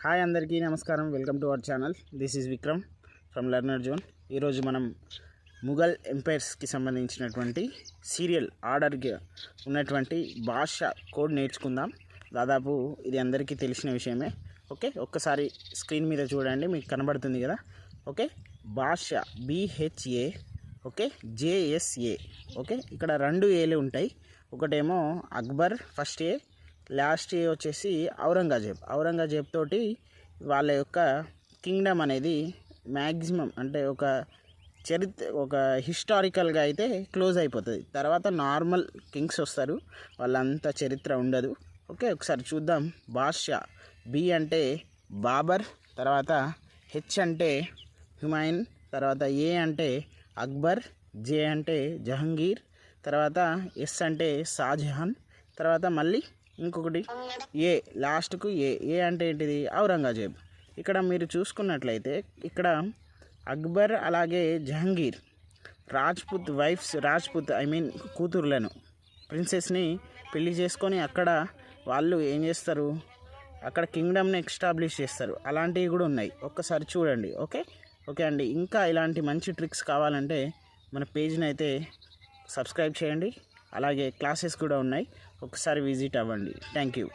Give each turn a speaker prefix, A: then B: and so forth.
A: Hi అందరికీ నమస్కారం. Welcome to our channel. This is Vikram from learner zone. ఈరోజు మనం ముఘల్ ఎంపైర్స్కి సంబంధించినటువంటి సీరియల్ ఆర్డర్కి ఉన్నటువంటి భాష కోడ్ నేర్చుకుందాం. దాదాపు ఇది అందరికీ తెలిసిన విషయమే. ఓకే, ఒక్కసారి స్క్రీన్ మీద చూడండి, మీకు కనబడుతుంది కదా. ఓకే, భాష BHA, ఓకే, JSA. ఓకే, ఇక్కడ 2 ఏలు ఉంటాయి. ఒకటేమో అక్బర్ ఫస్ట్ ఏ, లాస్ట్ ఏ వచ్చేసి ఔరంగజేబ్ తోటి వాళ్ళ యొక్క కింగ్డమ్ అనేది మ్యాక్సిమం అంటే ఒక హిస్టారికల్గా అయితే క్లోజ్ అయిపోతుంది. తర్వాత నార్మల్ కింగ్స్ వస్తారు, వాళ్ళంతా చరిత్ర ఉండదు. ఓకే, ఒకసారి చూద్దాం. బాద్షా B అంటే బాబర్, తర్వాత H అంటే హుమాయూన్, తర్వాత A అంటే అక్బర్, J అంటే జహంగీర్, తర్వాత S అంటే షాజహాన్, తర్వాత మళ్ళీ ఇంకొకటి ఏ, లాస్ట్కు ఏ అంటే ఏంటిది? ఔరంగజేబ్. ఇక్కడ మీరు చూసుకున్నట్లయితే ఇక్కడ అక్బర్ అలాగే జహంగీర్ రాజ్పుత్ కూతుర్లను, ప్రిన్సెస్ని పెళ్లి చేసుకొని అక్కడ వాళ్ళు ఏం చేస్తారు, అక్కడ కింగ్డమ్ని ఎస్టాబ్లిష్ చేస్తారు. అలాంటివి కూడా ఉన్నాయి, ఒక్కసారి చూడండి. ఓకే అండి. ఇంకా ఇలాంటి మంచి ట్రిక్స్ కావాలంటే మన పేజ్ని అయితే సబ్స్క్రైబ్ చేయండి. అలాగే క్లాసెస్ కూడా ఉన్నాయి, ఒకసారి విజిట్ అవ్వండి. Thank you.